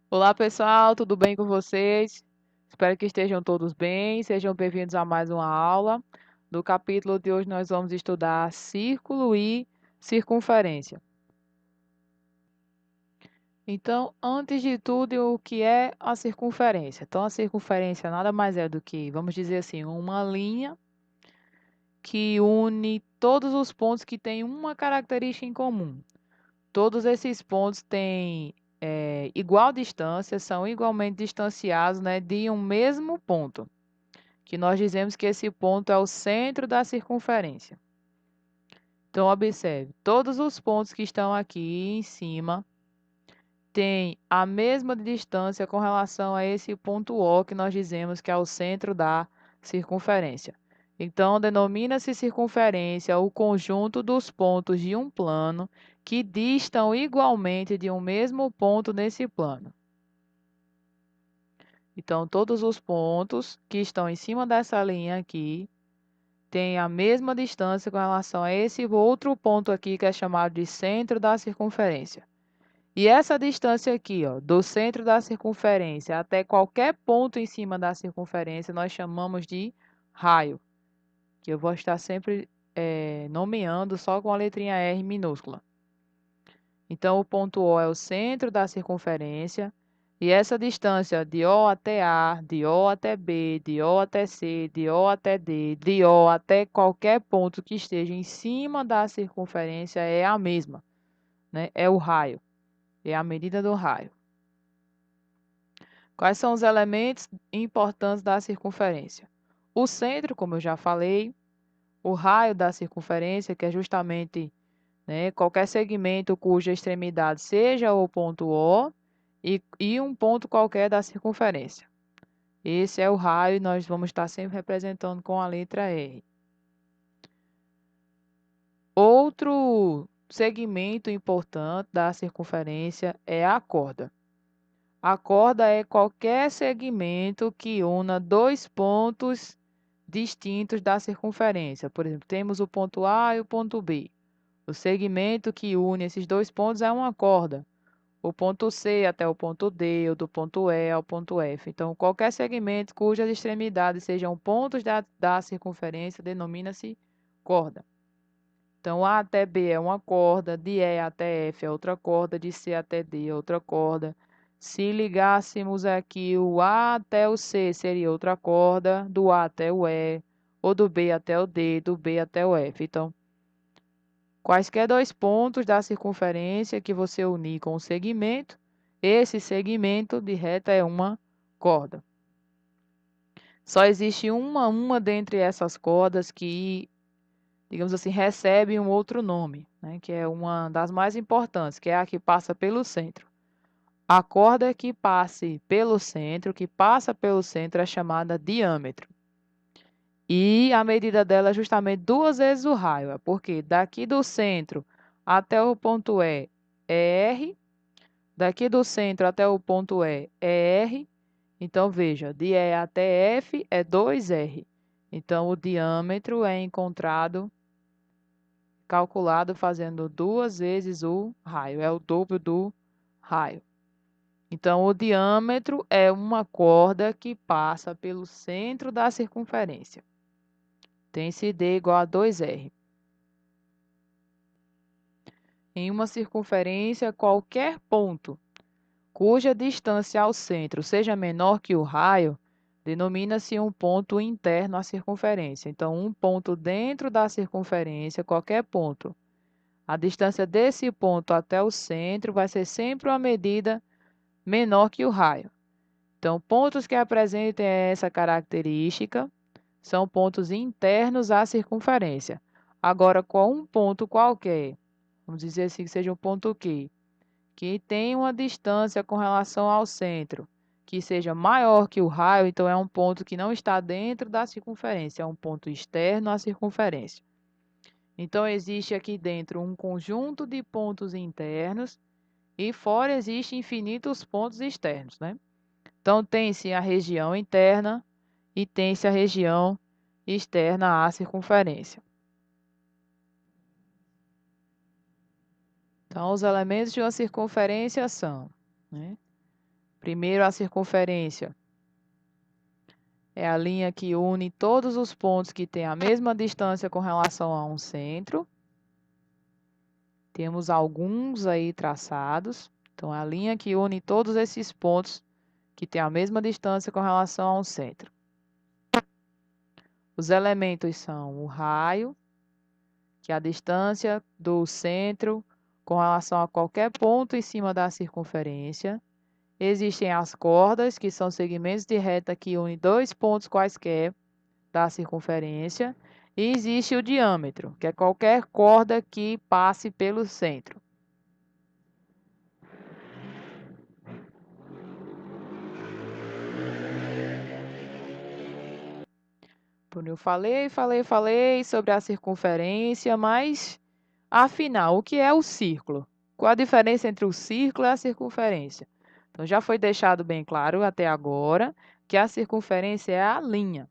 Olá, pessoal, tudo bem com vocês? Espero que estejam todos bem. Sejam bem-vindos a mais uma aula. No capítulo de hoje, nós vamos estudar círculo e circunferência. Então, antes de tudo, o que é a circunferência? Então, a circunferência nada mais é do que, vamos dizer assim, uma linha que une todos os pontos que têm uma característica em comum. Todos esses pontos têm igual distância, são igualmente distanciados, né, de um mesmo ponto, que nós dizemos que esse ponto é o centro da circunferência. Então, observe, todos os pontos que estão aqui em cima têm a mesma distância com relação a esse ponto O, que nós dizemos que é o centro da circunferência. Então, denomina-se circunferência o conjunto dos pontos de um plano que distam igualmente de um mesmo ponto nesse plano. Então, todos os pontos que estão em cima dessa linha aqui têm a mesma distância com relação a esse outro ponto aqui, que é chamado de centro da circunferência. E essa distância aqui, ó, do centro da circunferência até qualquer ponto em cima da circunferência, nós chamamos de raio, que eu vou estar sempre nomeando só com a letrinha R minúscula. Então, o ponto O é o centro da circunferência, e essa distância de O até A, de O até B, de O até C, de O até D, de O até qualquer ponto que esteja em cima da circunferência é a mesma, né? É o raio, é a medida do raio. Quais são os elementos importantes da circunferência? O centro, como eu já falei, o raio da circunferência, que é justamente, né, qualquer segmento cuja extremidade seja o ponto O e um ponto qualquer da circunferência. Esse é o raio e nós vamos estar sempre representando com a letra R. Outro segmento importante da circunferência é a corda. A corda é qualquer segmento que una dois pontos distintos da circunferência. Por exemplo, temos o ponto A e o ponto B. O segmento que une esses dois pontos é uma corda. O ponto C até o ponto D, ou do ponto E ao ponto F. Então, qualquer segmento cujas extremidades sejam pontos da circunferência denomina-se corda. Então, A até B é uma corda, de E até F é outra corda, de C até D é outra corda. Se ligássemos aqui o A até o C, seria outra corda, do A até o E, ou do B até o D, do B até o F. Então, quaisquer dois pontos da circunferência que você unir com o segmento, esse segmento de reta é uma corda. Só existe uma dentre essas cordas que, digamos assim, recebe um outro nome, né, que é uma das mais importantes, que é a que passa pelo centro. A corda que passe pelo centro, que passa pelo centro, é chamada diâmetro. E a medida dela é justamente duas vezes o raio, porque daqui do centro até o ponto E é R, daqui do centro até o ponto E é R. Então, veja, de E até F é 2R. Então, o diâmetro é encontrado, calculado fazendo duas vezes o raio, é o dobro do raio. Então, o diâmetro é uma corda que passa pelo centro da circunferência. Tem-se D igual a 2R. Em uma circunferência, qualquer ponto cuja distância ao centro seja menor que o raio, denomina-se um ponto interno à circunferência. Então, um ponto dentro da circunferência, qualquer ponto. A distância desse ponto até o centro vai ser sempre uma medida menor que o raio. Então, pontos que apresentem essa característica são pontos internos à circunferência. Agora, com um ponto qualquer, vamos dizer assim que seja um ponto Q, que tem uma distância com relação ao centro, que seja maior que o raio, então é um ponto que não está dentro da circunferência, é um ponto externo à circunferência. Então, existe aqui dentro um conjunto de pontos internos e fora existe infinitos pontos externos, né? Então, tem-se a região interna e tem-se a região externa à circunferência. Então, os elementos de uma circunferência são, né? Primeiro, a circunferência é a linha que une todos os pontos que têm a mesma distância com relação a um centro. Temos alguns aí traçados. Então, é a linha que une todos esses pontos que têm a mesma distância com relação a um centro. Os elementos são o raio, que é a distância do centro com relação a qualquer ponto em cima da circunferência. Existem as cordas, que são segmentos de reta que unem dois pontos quaisquer da circunferência. E existe o diâmetro, que é qualquer corda que passe pelo centro. Eu falei sobre a circunferência, mas afinal, o que é o círculo? Qual a diferença entre o círculo e a circunferência? Então, já foi deixado bem claro até agora que a circunferência é a linha,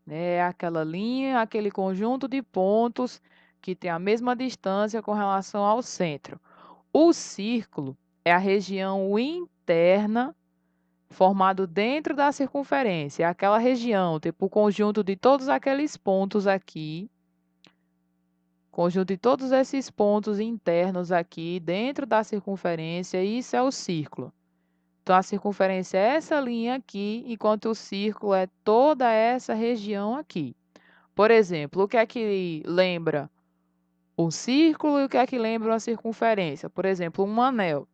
né? É aquela linha, aquele conjunto de pontos que tem a mesma distância com relação ao centro. O círculo é a região interna formado dentro da circunferência, é aquela região, tipo o conjunto de todos aqueles pontos aqui, conjunto de todos esses pontos internos aqui dentro da circunferência, isso é o círculo. Então, a circunferência é essa linha aqui, enquanto o círculo é toda essa região aqui. Por exemplo, o que é que lembra um círculo e o que é que lembra uma circunferência? Por exemplo, um anel.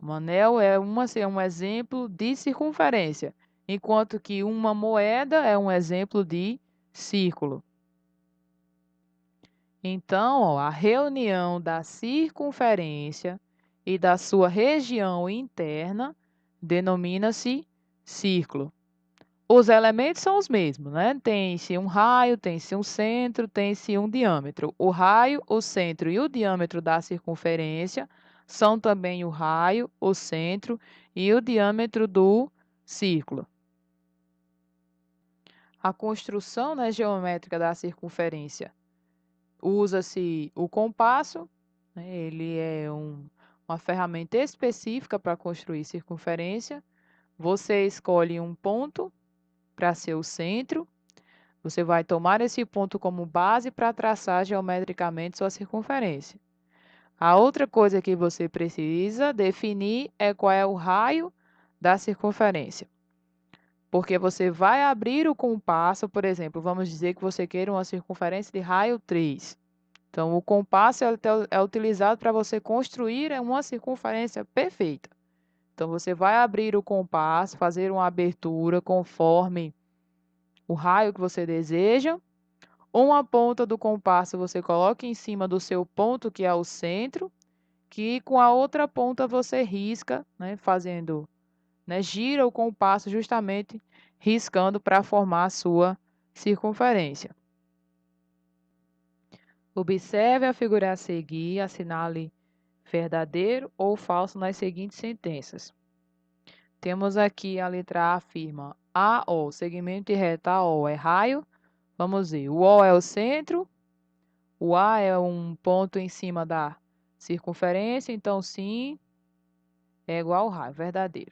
Um anel é um exemplo de circunferência, enquanto que uma moeda é um exemplo de círculo. Então, ó, a reunião da circunferência e da sua região interna denomina-se círculo. Os elementos são os mesmos, né? Tem-se um raio, tem-se um centro, tem-se um diâmetro. O raio, o centro e o diâmetro da circunferência são também o raio, o centro e o diâmetro do círculo. A construção, né, geométrica da circunferência. Usa-se o compasso, né? Ele é uma ferramenta específica para construir circunferência. Você escolhe um ponto para ser o centro. Você vai tomar esse ponto como base para traçar geometricamente sua circunferência. A outra coisa que você precisa definir é qual é o raio da circunferência. Porque você vai abrir o compasso, por exemplo, vamos dizer que você queira uma circunferência de raio 3. Então, o compasso é utilizado para você construir uma circunferência perfeita. Então, você vai abrir o compasso, fazer uma abertura conforme o raio que você deseja. Uma ponta do compasso você coloca em cima do seu ponto, que é o centro, que com a outra ponta você risca, né, fazendo, né, gira o compasso justamente riscando para formar a sua circunferência. Observe a figura a seguir, assinale verdadeiro ou falso nas seguintes sentenças. Temos aqui a letra A afirma AO, segmento de reta AO é raio. Vamos ver, o O é o centro, o A é um ponto em cima da circunferência, então sim, é igual ao raio, verdadeiro.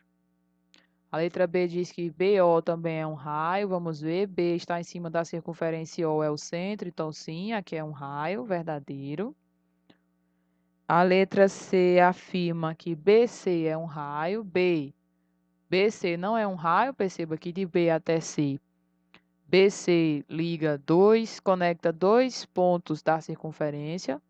A letra B diz que BO também é um raio, vamos ver, B está em cima da circunferência e O é o centro, então sim, aqui é um raio, verdadeiro. A letra C afirma que BC é um raio, BC não é um raio, perceba que de B até C, BC conecta dois pontos da circunferência,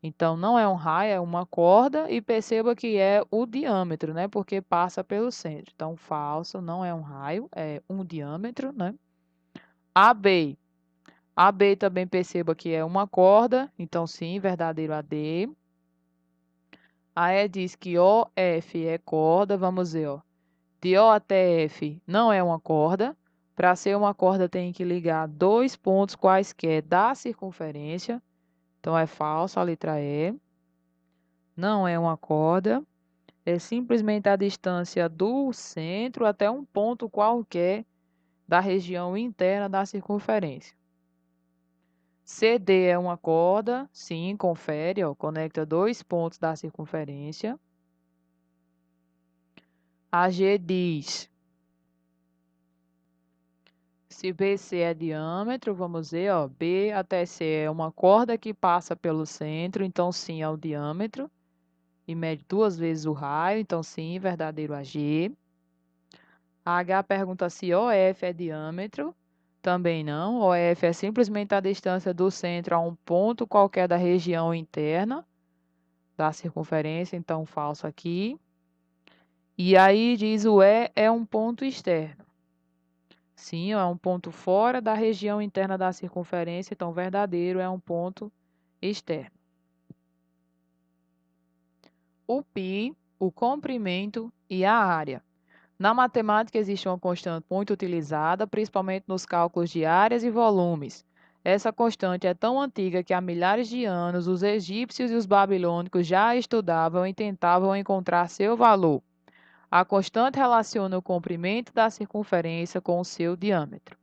então não é um raio, é uma corda, e perceba que é o diâmetro, né? Porque passa pelo centro. Então, falso, não é um raio, é um diâmetro, né? AB. AB também perceba que é uma corda, então sim, verdadeiro AD. A E diz que OF é corda, vamos ver, ó. De O até F não é uma corda. Para ser uma corda, tem que ligar dois pontos quaisquer da circunferência. Então, é falso a letra E. Não é uma corda. É simplesmente a distância do centro até um ponto qualquer da região interna da circunferência. CD é uma corda, sim, confere, ó, conecta dois pontos da circunferência. AG diz, se BC é diâmetro, vamos ver, ó, B até C é uma corda que passa pelo centro, então sim é o diâmetro, e mede 2 vezes o raio, então sim, verdadeiro AG. A H pergunta se OF é diâmetro, também não, OF é simplesmente a distância do centro a um ponto qualquer da região interna da circunferência, então falso aqui. E aí diz o E é um ponto externo. Sim, é um ponto fora da região interna da circunferência, então verdadeiro é um ponto externo. O π, o comprimento e a área. Na matemática existe uma constante muito utilizada, principalmente nos cálculos de áreas e volumes. Essa constante é tão antiga que há milhares de anos os egípcios e os babilônicos já a estudavam e tentavam encontrar seu valor. A constante relaciona o comprimento da circunferência com o seu diâmetro.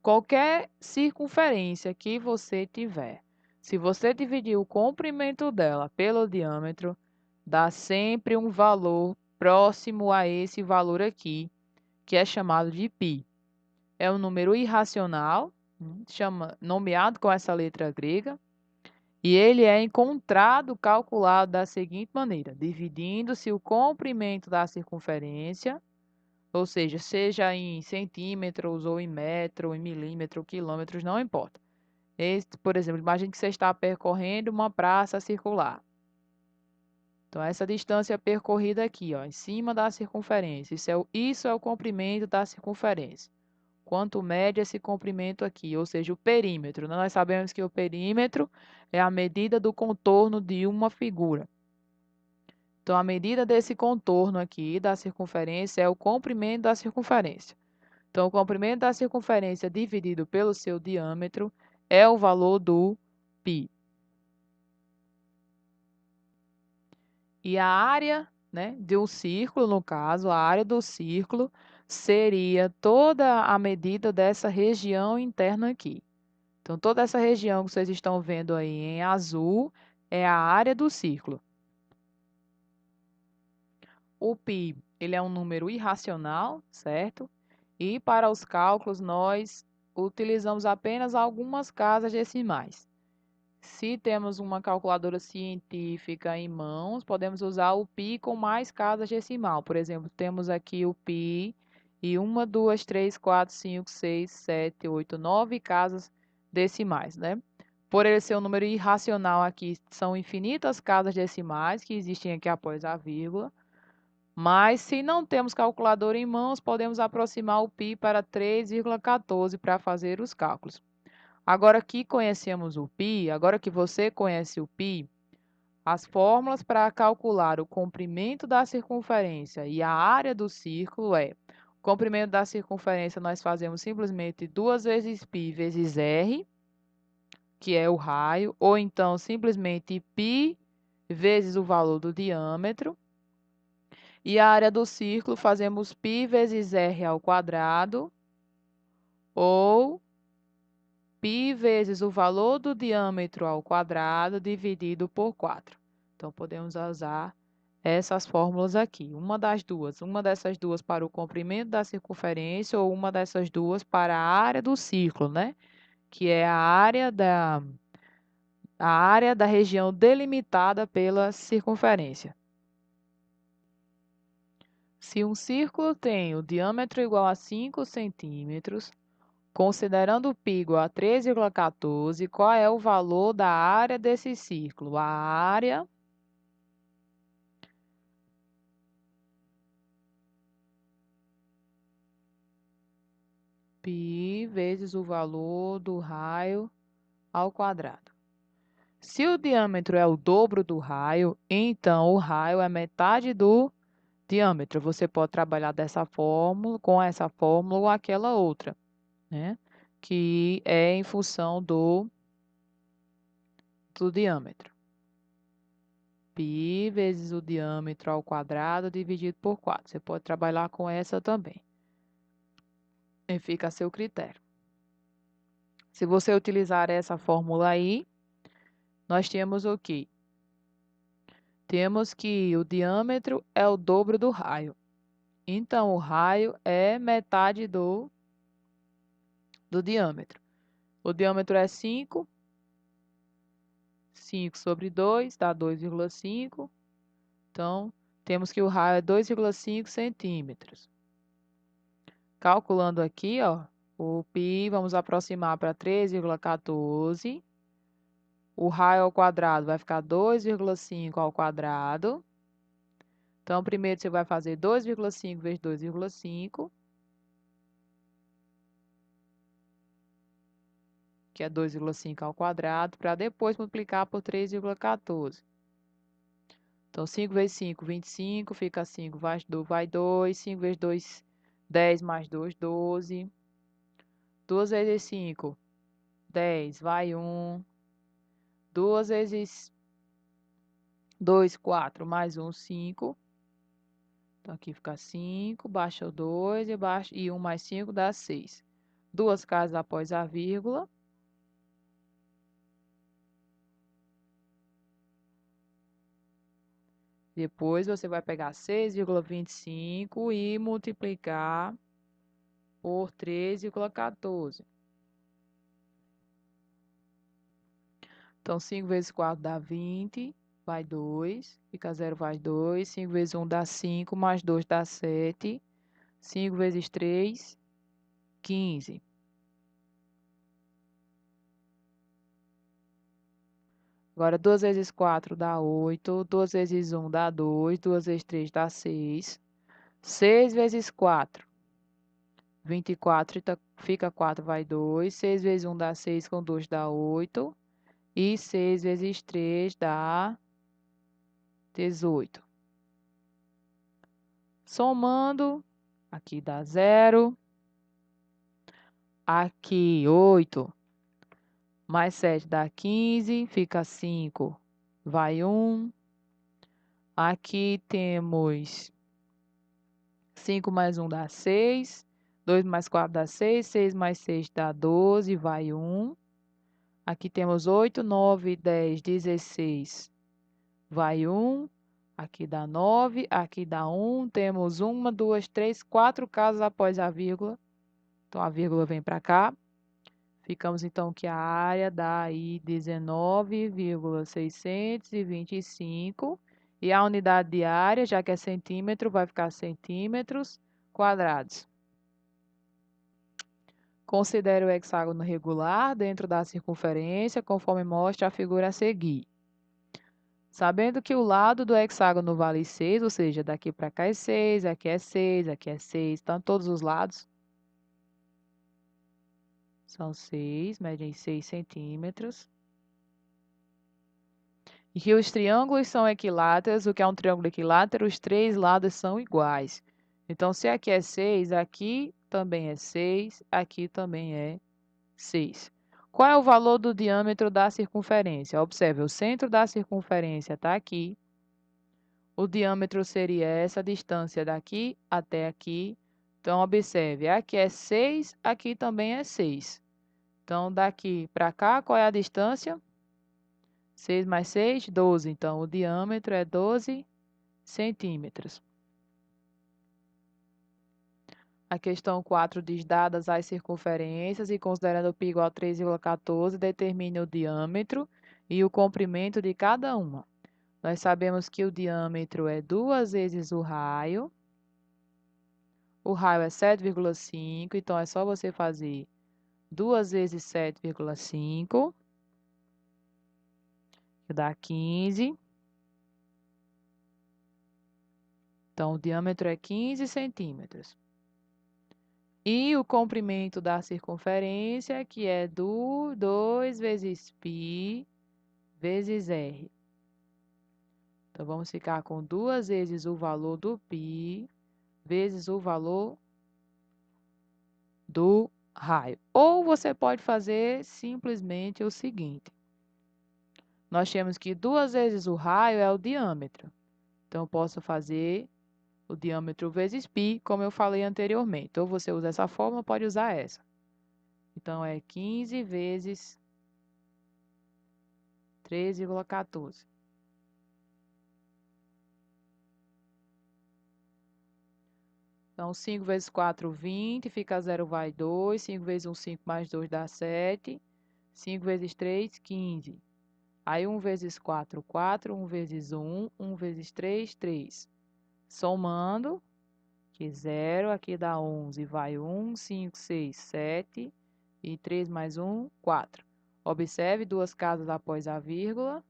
Qualquer circunferência que você tiver, se você dividir o comprimento dela pelo diâmetro, dá sempre um valor próximo a esse valor aqui, que é chamado de π. É um número irracional, nomeado com essa letra grega, e ele é encontrado, calculado da seguinte maneira, dividindo-se o comprimento da circunferência, ou seja em centímetros, ou em metro, ou em milímetro, quilômetros, não importa. Por exemplo, imagine que você está percorrendo uma praça circular. Então, essa distância percorrida aqui, ó, em cima da circunferência, isso é o comprimento da circunferência. Quanto mede esse comprimento aqui, ou seja, o perímetro. Nós sabemos que o perímetro é a medida do contorno de uma figura. Então, a medida desse contorno aqui da circunferência é o comprimento da circunferência. Então, o comprimento da circunferência dividido pelo seu diâmetro é o valor do π. E a área, né, de um círculo, no caso, a área do círculo, seria toda a medida dessa região interna aqui. Então, toda essa região que vocês estão vendo aí em azul é a área do círculo. O π, ele é um número irracional, certo? E para os cálculos, nós utilizamos apenas algumas casas decimais. Se temos uma calculadora científica em mãos, podemos usar o π com mais casas decimal. Por exemplo, temos aqui o π e 1, 2, 3, 4, 5, 6, 7, 8, 9 casas decimais, né? Por ele ser um número irracional aqui, são infinitas casas decimais que existem aqui após a vírgula. Mas se não temos calculadora em mãos, podemos aproximar o π para 3,14 para fazer os cálculos. Agora que conhecemos o π, agora que você conhece o π, as fórmulas para calcular o comprimento da circunferência e a área do círculo é: o comprimento da circunferência nós fazemos simplesmente 2 vezes π vezes r, que é o raio, ou então simplesmente π vezes o valor do diâmetro. E a área do círculo fazemos π vezes r ao quadrado, ou π vezes o valor do diâmetro ao quadrado dividido por 4. Então, podemos usar essas fórmulas aqui. Uma dessas duas para o comprimento da circunferência ou uma dessas duas para a área do círculo, né? Que é a área da região delimitada pela circunferência. Se um círculo tem o diâmetro igual a 5 centímetros, considerando o π igual a 3,14, qual é o valor da área desse círculo? A área π vezes o valor do raio ao quadrado. Se o diâmetro é o dobro do raio, então o raio é metade do diâmetro. Você pode trabalhar dessa fórmula, com essa fórmula ou aquela outra, né? Que é em função do diâmetro. Π vezes o diâmetro ao quadrado dividido por 4. Você pode trabalhar com essa também. E fica a seu critério. Se você utilizar essa fórmula aí, nós temos o quê? Temos que o diâmetro é o dobro do raio. Então, o raio é metade do diâmetro. O diâmetro é 5. 5 sobre 2 dá 2,5. Então, temos que o raio é 2,5 centímetros. Calculando aqui, ó, o π, vamos aproximar para 3,14. O raio ao quadrado vai ficar 2,5 ao quadrado. Então, primeiro você vai fazer 2,5 vezes 2,5, que é 2,5 ao quadrado, para depois multiplicar por 3,14. Então, 5 vezes 5, 25, fica 5, vai 2, 5 vezes 2, 10 mais 2, 12. 2 vezes 5, 10, vai 1. 2 vezes 2, 4, mais 1, 5. Então, aqui fica 5, baixa o 2 e 1 mais 5 dá 6. Duas casas após a vírgula. Depois, você vai pegar 6,25 e multiplicar por 3,14. Então, 5 vezes 4 dá 20, vai 2, fica 0, vai 2. 5 vezes 1 dá 5, mais 2 dá 7. 5 vezes 3, 15. Agora, 2 vezes 4 dá 8, 2 vezes 1 dá 2, 2 vezes 3 dá 6. 6 vezes 4, 24, fica 4, vai 2. 6 vezes 1 dá 6, com 2 dá 8. E 6 vezes 3 dá 18. Somando, aqui dá 0. Aqui 8 mais 7 dá 15, fica 5, vai 1. Aqui temos 5 mais 1 dá 6. 2 mais 4 dá 6. 6 mais 6 dá 12, vai 1. Aqui temos 8, 9, 10, 16, vai 1. Aqui dá 9, aqui dá 1. Temos 1, 2, 3, 4 casas após a vírgula. Então, a vírgula vem para cá. Ficamos, então, que a área dá aí 19,625. E a unidade de área, já que é centímetro, vai ficar centímetros quadrados. Considere o hexágono regular dentro da circunferência, conforme mostra a figura a seguir. Sabendo que o lado do hexágono vale 6, ou seja, daqui para cá é 6, aqui é 6, aqui é 6, então todos os lados são 6, medem 6 centímetros. E que os triângulos são equiláteros. O que é um triângulo equilátero? Os três lados são iguais. Então, se aqui é 6, aqui também é 6, aqui também é 6. Qual é o valor do diâmetro da circunferência? Observe, o centro da circunferência está aqui. O diâmetro seria essa distância daqui até aqui. Então, observe, aqui é 6, aqui também é 6. Então, daqui para cá, qual é a distância? 6 mais 6, 12. Então, o diâmetro é 12 centímetros. A questão 4 diz, dadas as circunferências e considerando π igual a 3,14, determine o diâmetro e o comprimento de cada uma. Nós sabemos que o diâmetro é 2 vezes o raio. O raio é 7,5, então é só você fazer 2 vezes 7,5, que dá 15. Então, o diâmetro é 15 centímetros. E o comprimento da circunferência, que é do 2 vezes π vezes r. Então, vamos ficar com 2 vezes o valor do π vezes o valor do raio. Ou você pode fazer simplesmente o seguinte. Nós temos que 2 vezes o raio é o diâmetro. Então, eu posso fazer o diâmetro vezes π, como eu falei anteriormente. Ou você usa essa fórmula, pode usar essa. Então, é 15 vezes 3,14. Então, 5 vezes 4, 20, fica 0, vai 2. 5 vezes 1, 5 mais 2 dá 7. 5 vezes 3, 15. Aí 1 vezes 4, 4. 1 vezes 1, 1 vezes 3, 3. Somando, que 0, aqui dá 11, vai 1, 5, 6, 7. E 3 mais 1, 4. Observe duas casas após a vírgula.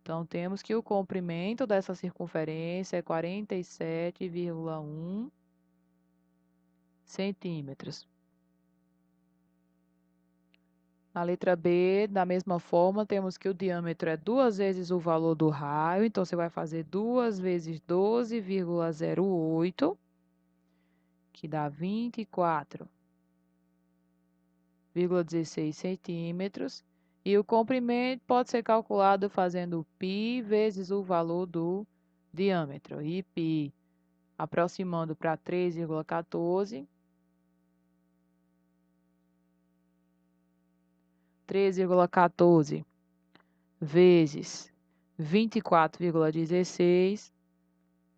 Então, temos que o comprimento dessa circunferência é 47,1 centímetros. Na letra B, da mesma forma, temos que o diâmetro é 2 vezes o valor do raio. Então, você vai fazer 2 vezes 12,08, que dá 24,16 centímetros. E o comprimento pode ser calculado fazendo π vezes o valor do diâmetro. E π aproximando para 3,14. 3,14 vezes 24,16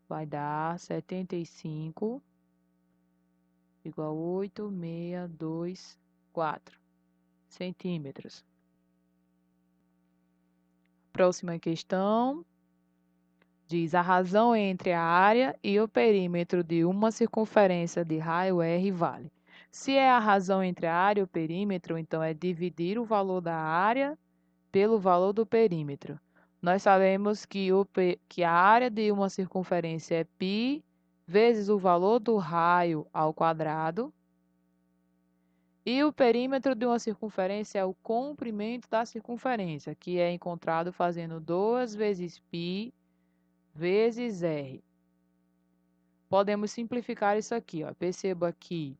vai dar 75,8624 centímetros. Próxima questão diz a razão entre a área e o perímetro de uma circunferência de raio R vale. Se é a razão entre a área e o perímetro, então é dividir o valor da área pelo valor do perímetro. Nós sabemos que a área de uma circunferência é π vezes o valor do raio ao quadrado. E o perímetro de uma circunferência é o comprimento da circunferência, que é encontrado fazendo 2 vezes π vezes R. Podemos simplificar isso aqui, ó. Perceba que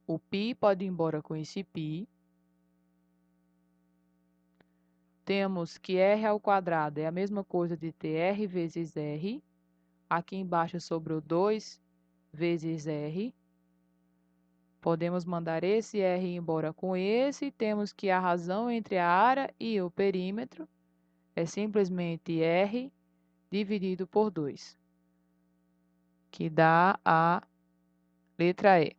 o π pode ir embora com esse π. Temos que R ao quadrado é a mesma coisa de ter R vezes R. Aqui embaixo sobrou 2 vezes R. Podemos mandar esse R embora com esse. Temos que a razão entre a área e o perímetro é simplesmente R dividido por 2, que dá a letra E.